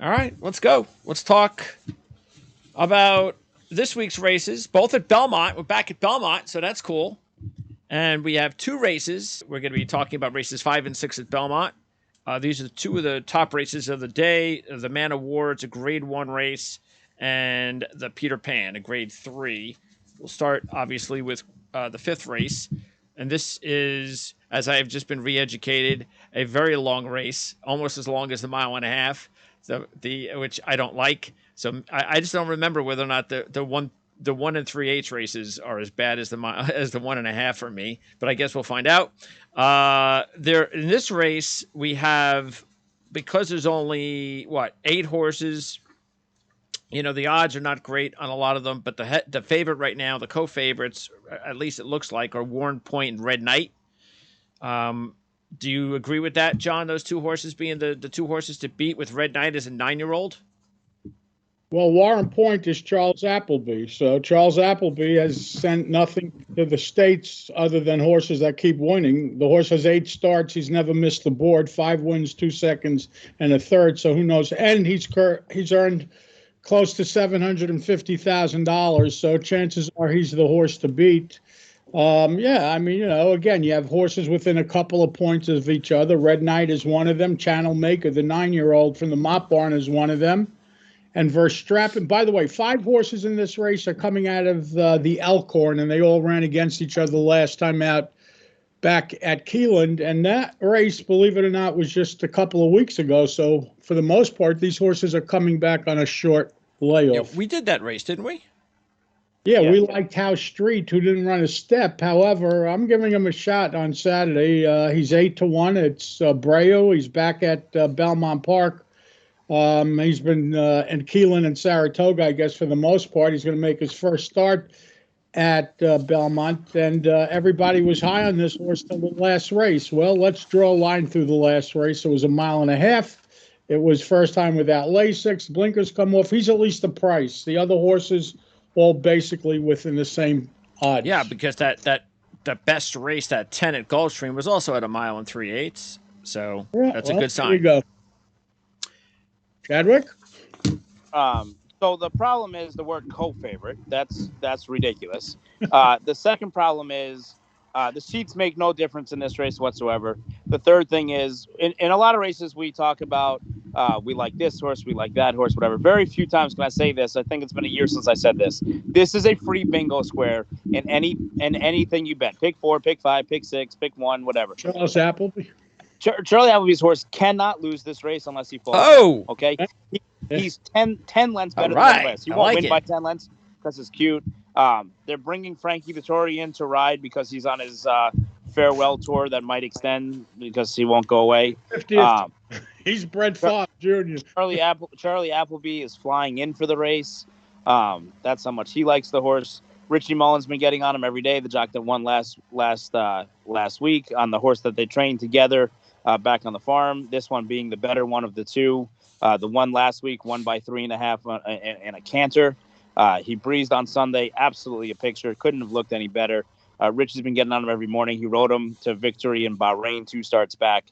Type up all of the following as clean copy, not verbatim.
All right, let's go. Let's talk about this week's races, both at Belmont. We're back at Belmont, so that's cool. And we have two races. We're going to be talking about races 5 and 6 at Belmont. These are two of the top races of the day. The Man of War, it's a grade 1 race, and the Peter Pan, a grade 3. We'll start, obviously, with the 5th race. And this is, as I have just been re-educated, a very long race, almost as long as the mile and a half, which I don't like. So I just don't remember whether or not the 1 and 3/8 races are as bad as the 1.5 for me, but I guess we'll find out. There in this race we have, because there's only 8 horses. The odds are not great on a lot of them, but the favorite right now, the co-favorites, at least it looks like, are Warren Point and Red Knight. Do you agree with that, John? Those two horses being the two horses to beat, with Red Knight as a 9-year-old? Well, Warren Point is Charles Appleby. So Charles Appleby has sent nothing to the States other than horses that keep winning. The horse has 8 starts. He's never missed the board, 5 wins, 2 seconds, and a third. So who knows? And he's earned close to $750,000. So chances are he's the horse to beat. Again, you have horses within a couple of points of each other. Red Knight is one of them. Channel Maker, the 9-year-old from the Mott Barn, is one of them. And Verstrappen, by the way, 5 horses in this race are coming out of the Elkhorn, and they all ran against each other the last time out back at Keeneland. And that race, believe it or not, was just a couple of weeks ago. So for the most part, these horses are coming back on a short layoff. Yeah, we did that race, didn't we? Yeah, we liked House Street, who didn't run a step. However, I'm giving him a shot on Saturday. He's 8-1. It's Breo. He's back at Belmont Park. He's been in Keeneland and Saratoga, I guess, for the most part. He's going to make his first start at Belmont, and everybody was high on this horse till the last race. Well, let's draw a line through the last race. It was a mile and a half. It was first time without Lasix. Blinkers come off. He's at least a price. The other horses all basically within the same odds. Yeah, because the best race, that 10 at Gulfstream, was also at a mile and 3/8. So that's a good sign. There you go. Chadwick? So the problem is the word co-favorite. That's ridiculous. The second problem is the seats make no difference in this race whatsoever. The third thing is, in a lot of races we talk about, we like this horse, we like that horse, whatever. Very few times can I say this. I think it's been a year since I said this. This is a free bingo square in anything you bet. Pick 4, pick 5, pick 6, pick 1, whatever. Charles Appleby? Charlie Appleby's horse cannot lose this race unless he falls. Oh, okay. He's 10 lengths better than the rest. He won't win by 10 lengths because it's cute. They're bringing Frankie Vittori in to ride because he's on his farewell tour that might extend because he won't go away. He's Brett Favre Jr. Charlie Appleby is flying in for the race. That's how much he likes the horse. Richie Mullen's been getting on him every day. The jock that won last week on the horse that they trained together back on the farm. This one being the better one of the two. The one last week won by 3.5 and a canter. He breezed on Sunday. Absolutely a picture. Couldn't have looked any better. Richie's been getting on him every morning. He rode him to victory in Bahrain 2 starts back.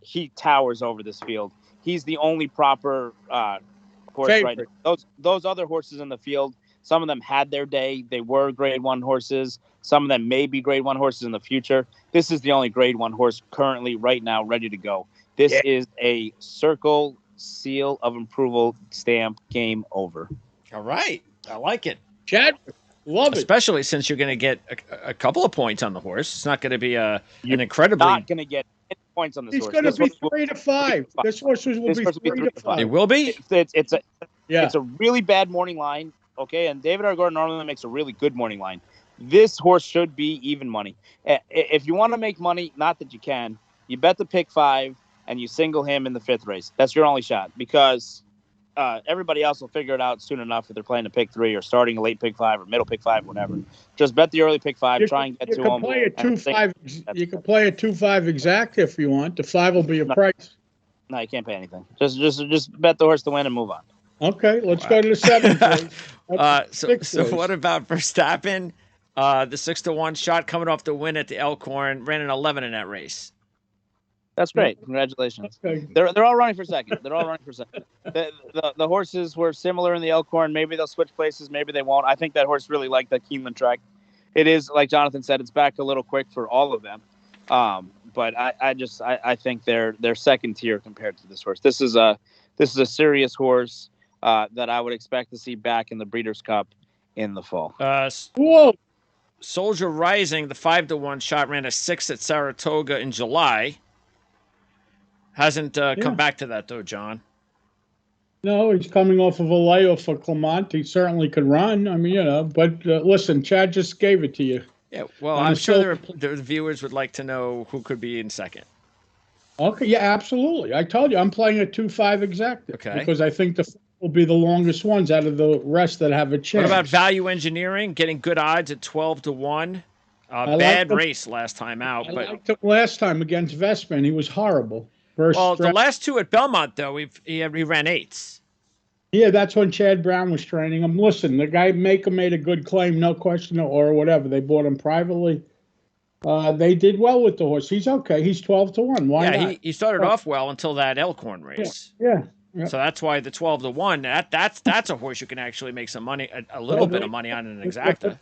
He towers over this field. He's the only proper horse right now. Those other horses in the field, some of them had their day. They were grade 1 horses. Some of them may be grade 1 horses in the future. This is the only grade 1 horse currently right now ready to go. This is a circle seal of approval stamp. Game over. All right. I like it. Chad, love it. Especially since you're going to get a couple of points on the horse. It's not going to be an incredibly... Not going to get any points on this horse. He's going to be 3 to 5. This horse will be 3 to 5. It will be? It's a really bad morning line, okay? And David R. Gordon normally makes a really good morning line. This horse should be even money. If you want to make money, not that you can, you bet the pick 5 and you single him in the 5th race. That's your only shot because everybody else will figure it out soon enough if they're playing a pick 3 or starting a late pick 5 or middle pick 5, whatever. Just bet the early pick 5, try and get to him. You can play a 2-5 exact if you want. The 5 will be a price. No, you can't pay anything. Just bet the horse to win and move on. Okay, let's go to the 7th. So what about Verstappen? The 6-1 shot coming off the win at the Elkhorn, ran an 11 in that race. That's great. Congratulations. Okay. They're all running for second. They're all running for second. The horses were similar in the Elkhorn. Maybe they'll switch places. Maybe they won't. I think that horse really liked that Keeneland track. It is, like Jonathan said, it's back a little quick for all of them. But I think they're second tier compared to this horse. This is a serious horse that I would expect to see back in the Breeders' Cup in the fall. Whoa. Soldier Rising, the 5-1 shot, ran a 6 at Saratoga in July. Hasn't come back to that though, John. No, he's coming off of a layoff for Clement. He certainly could run. I mean, but listen, Chad just gave it to you. Yeah, well, I'm sure the viewers would like to know who could be in second. Okay, yeah, absolutely. I told you I'm playing a 2-5 exacta. Okay. Because I think the will be the longest ones out of the rest that have a chance. What about Value Engineering getting good odds at 12-1? Bad race last time out. I liked him last time against Vestman. He was horrible. The last two at Belmont, though, he ran 8s. Yeah, that's when Chad Brown was training him. Listen, the guy made a good claim, no question, or whatever. They bought him privately. They did well with the horse. He's okay. He's 12-1. Why not? Yeah, he started off well until that Elkhorn race. Yeah. So that's why the 12-1. That's a horse you can actually make some money, a little bit of money on an exacta.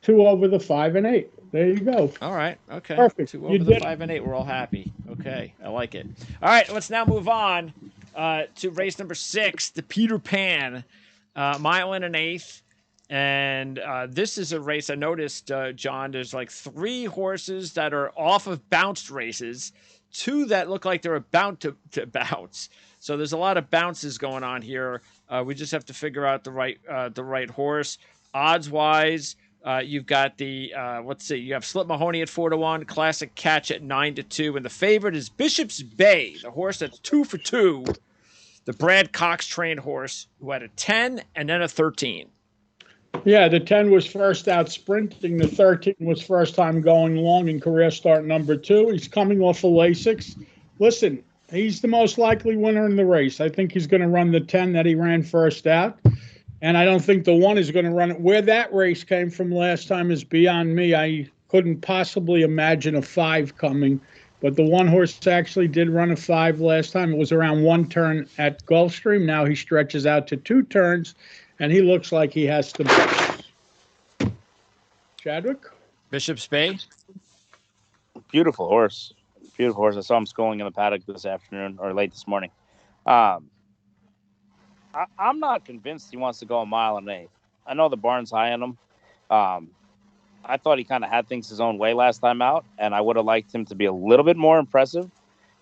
2 over the 5 and 8. There you go. All right. Okay. Perfect. 2 over the 5 and 8. We're all happy. Okay. I like it. All right. Let's now move on to race number 6, the Peter Pan, mile and an eighth. And this is a race I noticed, John, there's like 3 horses that are off of bounced races, 2 that look like they're about to bounce. So there's a lot of bounces going on here. We just have to figure out the right horse. Odds wise, you've got you have Slip Mahoney at 4-1, Classic Catch at 9-2, and the favorite is Bishop's Bay, the horse that's 2 for 2, the Brad Cox trained horse who had a 10 and then a 13. Yeah, the 10 was first out sprinting. The 13 was first time going long in career start number 2. He's coming off of Lasix. Listen, he's the most likely winner in the race. I think he's going to run the 10 that he ran first out. And I don't think the 1 is going to run it. Where that race came from last time is beyond me. I couldn't possibly imagine a 5 coming. But the 1 horse actually did run a 5 last time. It was around 1 turn at Gulfstream. Now he stretches out to 2 turns. And he looks like he has to bounce. Chadwick? Bishop's Bay? Beautiful horse. Beautiful horse. I saw him schooling in the paddock this afternoon or late this morning. I'm not convinced he wants to go a mile and 8. I know the barn's high on him. I thought he kind of had things his own way last time out, and I would have liked him to be a little bit more impressive.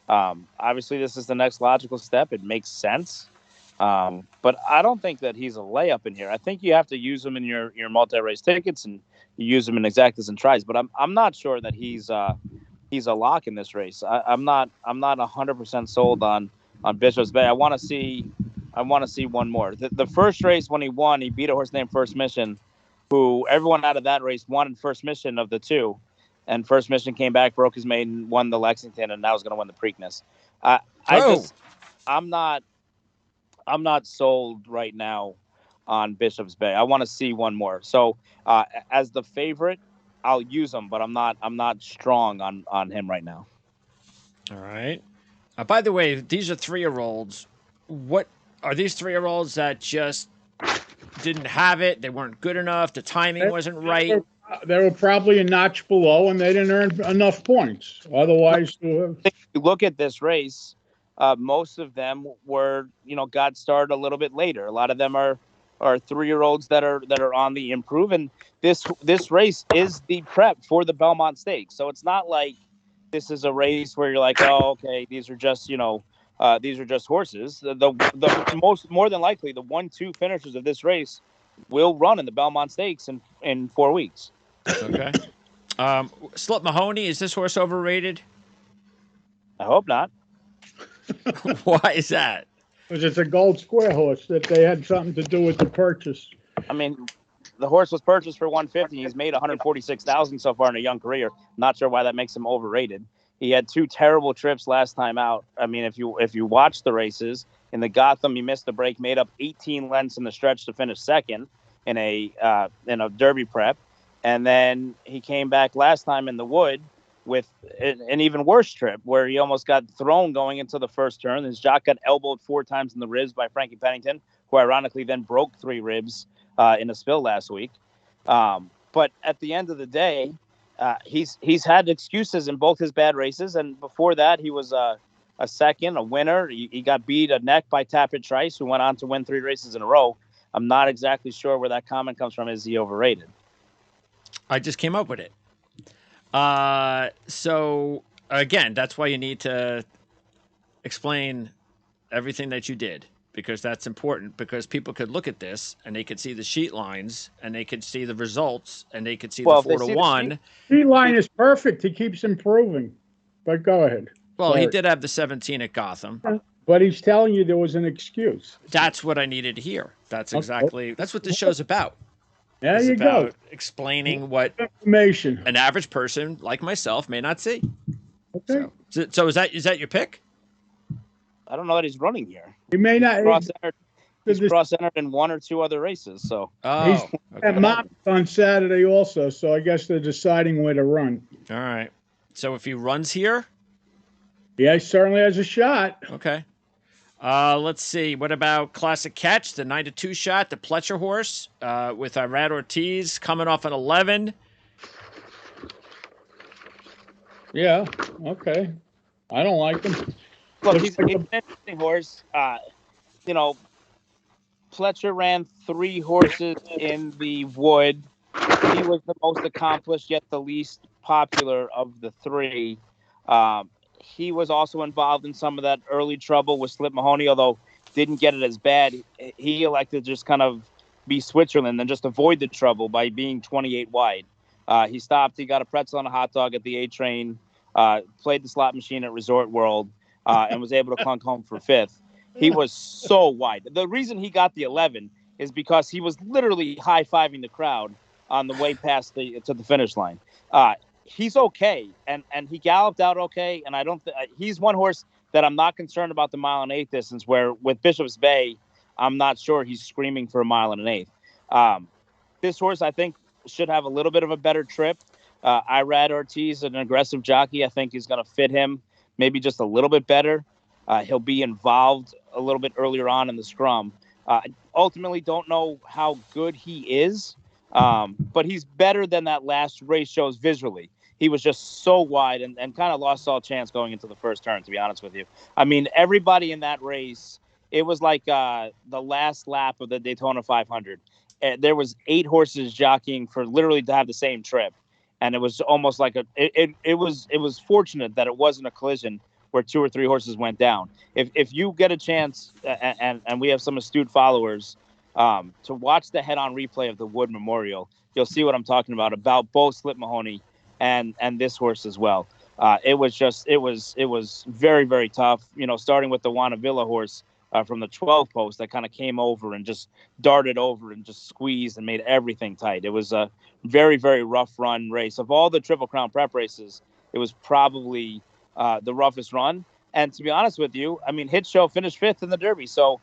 Obviously, this is the next logical step. It makes sense. But I don't think that he's a layup in here. I think you have to use him in your multi-race tickets, and you use him in exactas and tries. But I'm not sure that he's a lock in this race. I'm not 100% sold on Bishop's Bay. I want to see one more. The first race when he won, he beat a horse named First Mission, who everyone out of that race wanted First Mission of the 2, and First Mission came back, broke his maiden, won the Lexington, and now is going to win the Preakness. I'm not sold right now on Bishop's Bay. I want to see one more. So as the favorite, I'll use him, but I'm not strong on him right now. All right. By the way, these are 3-year-olds. What are these 3-year-olds that just didn't have it? They weren't good enough. The timing wasn't right. They were probably a notch below, and they didn't earn enough points. Otherwise, if you look at this race, most of them were, got started a little bit later. A lot of them are 3-year-olds that are on the improve, and this race is the prep for the Belmont Stakes. So it's not like this is a race where you're like, oh, okay, these are just horses. More than likely the 1-2 finishers of this race will run in the Belmont Stakes in 4 weeks. Okay. Slip Mahoney, is this horse overrated? I hope not. Why is that? Because it's a gold square horse that they had something to do with the purchase. I mean, the horse was purchased for $150. He's made $146,000 so far in a young career. Not sure why that makes him overrated. He had 2 terrible trips last time out. I mean, if you watch the races in the Gotham, he missed the break, made up 18 lengths in the stretch to finish second in a Derby prep, and then he came back last time in the Wood with an even worse trip where he almost got thrown going into the first turn. His jock got elbowed 4 times in the ribs by Frankie Pennington, who ironically then broke 3 ribs in a spill last week. But at the end of the day, he's had excuses in both his bad races, and before that, he was a second, a winner. He got beat a neck by Tappet Trice, who went on to win 3 races in a row. I'm not exactly sure where that comment comes from. Is he overrated? I just came up with it. So again, that's why you need to explain everything that you did, because that's important, because people could look at this and they could see the sheet lines and they could see the results and they could see the 4-1. Sheet line is perfect. He keeps improving. But go ahead. Well, he did have the 17 at Gotham. But he's telling you there was an excuse. That's what I needed to hear. That's what this show's about. There you go. Explaining what information an average person like myself may not see. Okay. So is that your pick? I don't know that he's running here. He may not. He's cross-entered in 1 or 2 other races. So he's at Monmouth on Saturday also. So I guess they're deciding where to run. All right. So if he runs here, yeah, he certainly has a shot. Okay. Let's see. What about Classic Catch, the 9-2 shot, the Pletcher horse, with Irad Ortiz coming off an 11? Yeah. Okay. I don't like him. Look, he's an interesting horse. Pletcher ran 3 horses in the Wood. He was the most accomplished, yet the least popular of the 3. He was also involved in some of that early trouble with Slip Mahoney, although didn't get it as bad. He elected to just kind of be Switzerland and just avoid the trouble by being 28 wide. He stopped. He got a pretzel and a hot dog at the A train, played the slot machine at Resort World, and was able to clunk home for 5th. He was so wide. The reason he got the 11 is because he was literally high-fiving the crowd on the way past to the finish line. He's okay, and he galloped out okay, and I don't. He's one horse that I'm not concerned about the 1 1/8 distance. Where with Bishop's Bay, I'm not sure he's screaming for a 1 1/8. This horse, I think, should have a little bit of a better trip. Irad Ortiz, an aggressive jockey, I think is going to fit him maybe just a little bit better. He'll be involved a little bit earlier on in the scrum. Ultimately, don't know how good he is, but he's better than that last race shows visually. He was just so wide and kind of lost all chance going into the first turn, to be honest with you. I mean, everybody in that race, it was like the last lap of the Daytona 500. There was 8 horses jockeying for literally to have the same trip. And it was almost like it was fortunate that it wasn't a collision where 2 or 3 horses went down. If you get a chance, and we have some astute followers, to watch the head-on replay of the Wood Memorial, you'll see what I'm talking about both Slip Mahoney and this horse as well. It was very, very tough. Starting with the Juana Villa horse from the 12 post that kind of came over and just darted over and just squeezed and made everything tight. It was a very, very rough run race. Of all the Triple Crown prep races, it was probably the roughest run. And to be honest with you, I mean, Hit Show finished 5th in the Derby, so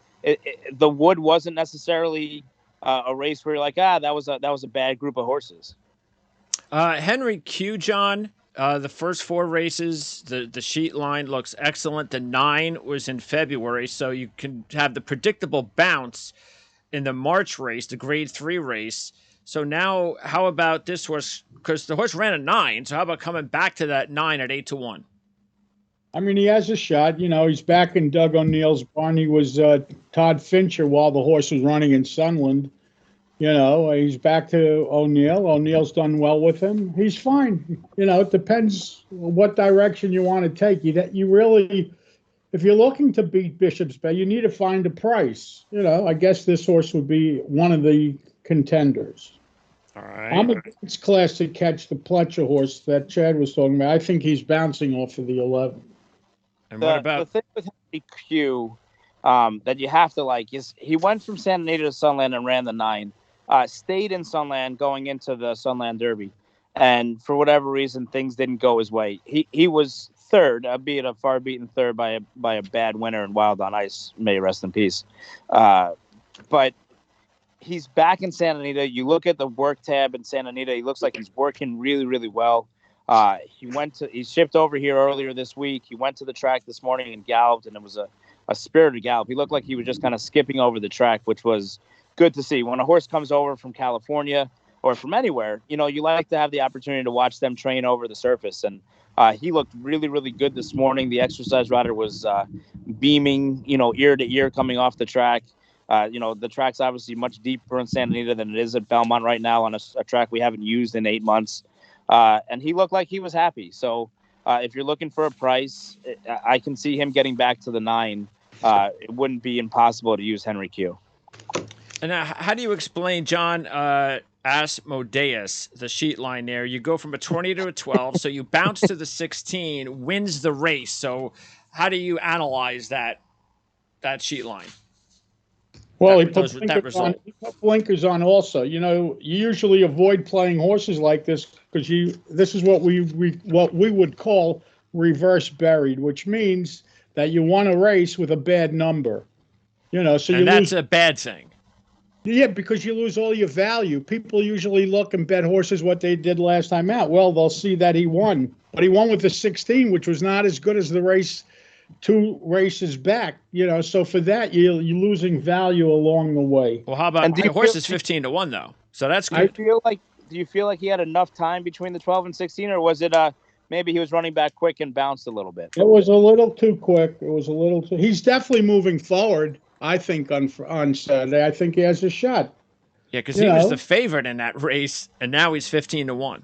the Wood wasn't necessarily a race where you're like, that was a bad group of horses. Henry Q. John, the first 4 races, the sheet line looks excellent. The 9 was in February, so you can have the predictable bounce in the March race, the Grade 3 race. So now, how about this horse? Because the horse ran a 9, so how about coming back to that 9 at 8-1? I mean, he has a shot. He's back in Doug O'Neill's barn. He was Todd Fincher while the horse was running in Sunland. He's back to O'Neill. O'Neill's done well with him. He's fine. It depends what direction you want to take. You really, if you're looking to beat Bishop's Bay, you need to find a price. I guess this horse would be one of the contenders. All right. I'm against Classic Catch, the Pletcher horse that Chad was talking about. I think he's bouncing off of the 11. And what about the thing with Henry Q that you have to like is he went from Santa Anita to Sunland and ran the 9. Stayed in Sunland going into the Sunland Derby, and for whatever reason things didn't go his way. He was 3rd, albeit a far beaten 3rd by a bad winner in Wild on Ice. May rest in peace. But he's back in Santa Anita. You look at the work tab in Santa Anita. He looks like he's working really, really well. He shipped over here earlier this week. He went to the track this morning and galloped, and it was a spirited gallop. He looked like he was just kind of skipping over the track, which was good to see. When a horse comes over from California or from anywhere, you like to have the opportunity to watch them train over the surface. And he looked really, really good this morning. The exercise rider was beaming, ear to ear coming off the track. The track's obviously much deeper in Santa Anita than it is at Belmont right now on a track we haven't used in 8 months. And he looked like he was happy. So if you're looking for a price, I can see him getting back to the 9. It wouldn't be impossible to use Henry Q. And now, how do you explain, John, Asmodeus, the sheet line there? You go from a 20 to a 12, so you bounce to the 16, wins the race. So how do you analyze that sheet line? Well, he put blinkers on also. You usually avoid playing horses like this because this is what we would call reverse buried, which means that you want a race with a bad number. So that's a bad thing. Yeah, because you lose all your value. People usually look and bet horses what they did last time out. Well, they'll see that he won, but he won with the 16, which was not as good as the race 2 races back. So for that, you're losing value along the way. Well, how about the horse is 15 to 1 though, so that's good. Do you feel like he had enough time between the 12 and 16, or was it maybe he was running back quick and bounced a little bit? It was a little too quick. He's definitely moving forward. I think on Saturday, I think he has a shot. Yeah, because he was the favorite in that race, and now he's 15 to 1.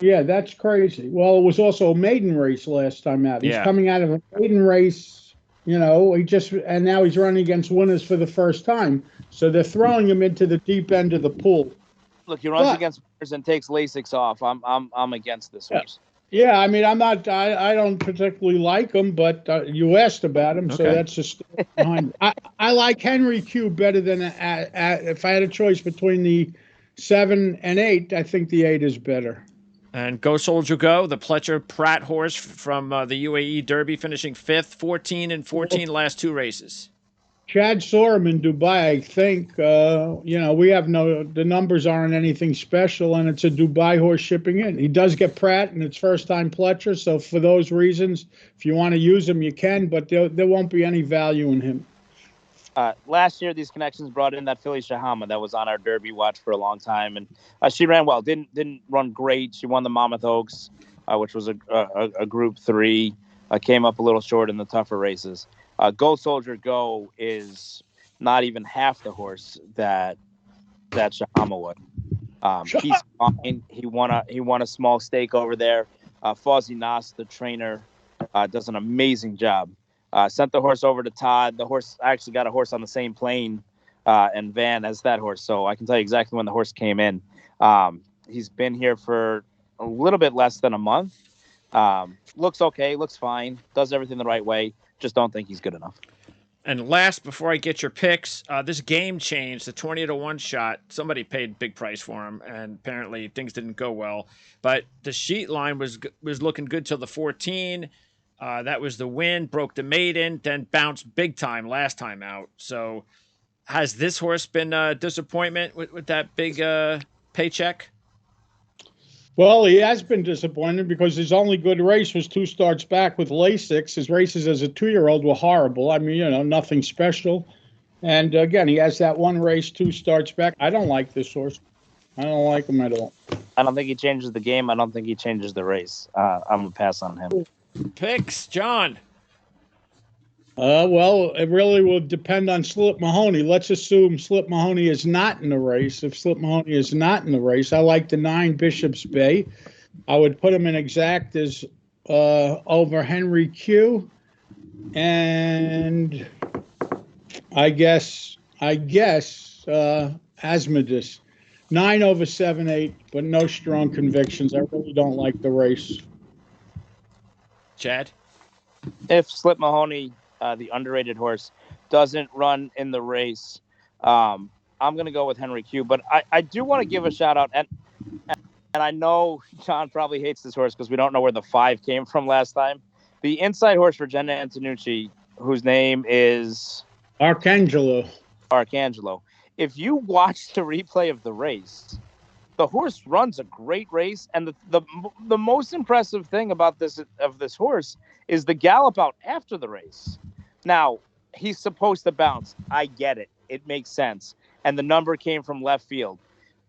Yeah, that's crazy. Well, it was also a maiden race last time out. He's coming out of a maiden race, and now he's running against winners for the first time. So they're throwing him into the deep end of the pool. Look, he runs against winners and takes Lasix off. I'm against this horse. Yeah, I mean, I'm not. I don't particularly like him, but you asked about him, so that's just behind. I like Henry Q better than if I had a choice between the 7 and 8. I think the 8 is better. And Go Soldier Go, the Pletcher Pratt horse from the UAE Derby, finishing 5th, 14 and 14 last 2 races. Chad saw him in Dubai, I think. We have the numbers aren't anything special, and it's a Dubai horse shipping in. He does get Pratt, and it's first-time Pletcher, so for those reasons, if you want to use him, you can, but there won't be any value in him. Last year, these connections brought in that filly Shahama that was on our Derby watch for a long time, and she ran well. Didn't run great. She won the Monmouth Oaks, which was a Group 3. Came up a little short in the tougher races. Go Soldier Go is not even half the horse that Shahama would. He's fine. He won a small stake over there. Fawzi Nas, the trainer, does an amazing job. Sent the horse over to Todd. The horse actually got a horse on the same plane and van as that horse, so I can tell you exactly when the horse came in. He's been here for a little bit less than a month. Looks okay, looks fine, does everything the right way. Just don't think he's good enough. And last, before I get your picks, this game changed, the 20 to 1 shot. Somebody paid big price for him, and apparently things didn't go well. But the sheet line was looking good till the 14. That was the win, broke the maiden, then bounced big time last time out. So has this horse been a disappointment with that big paycheck? Well, he has been disappointed because his only good race was 2 starts back with Lasix. His races as a 2-year-old were horrible. I mean, nothing special. And again, he has that 1 race, 2 starts back. I don't like this horse. I don't like him at all. I don't think he changes the game. I don't think he changes the race. I'm going to pass on him. Picks, John. Well, it really will depend on Slip Mahoney. Let's assume Slip Mahoney is not in the race. If Slip Mahoney is not in the race, I like the 9 Bishop's Bay. I would put him in exact as over Henry Q. And I guess Asmodeus. 9 over 7, 8, but no strong convictions. I really don't like the race. Chad? If Slip Mahoney, the underrated horse, doesn't run in the race, I'm going to go with Henry Q. But I do want to give a shout out, and I know John probably hates this horse because we don't know where the 5 came from last time. The inside horse for Jenna Antonucci, whose name is Arcangelo. If you watch the replay of the race, the horse runs a great race, and the most impressive thing about this horse is the gallop out after the race. Now, he's supposed to bounce. I get it. It makes sense. And the number came from left field.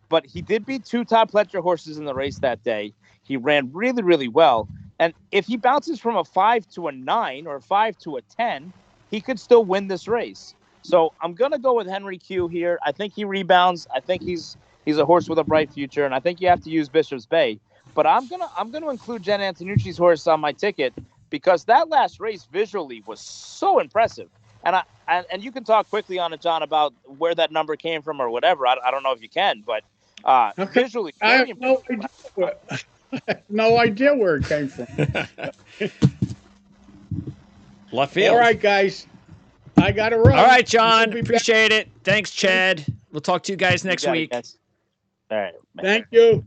But he did beat 2 top Pletcher horses in the race that day. He ran really, really well. And if he bounces from a 5 to a 9 or a 5 to a 10, he could still win this race. So I'm going to go with Henry Q here. I think he rebounds. I think he's a horse with a bright future, and I think you have to use Bishop's Bay. But I'm gonna include Jen Antonucci's horse on my ticket because that last race visually was so impressive. And you can talk quickly on it, John, about where that number came from or whatever. I don't know if you can, but Okay. visually, I have no idea where it came from. Left field. All right, guys. I got to run. All right, John. Appreciate it. Thanks, Chad. We'll talk to you guys next week. All right. Thank you.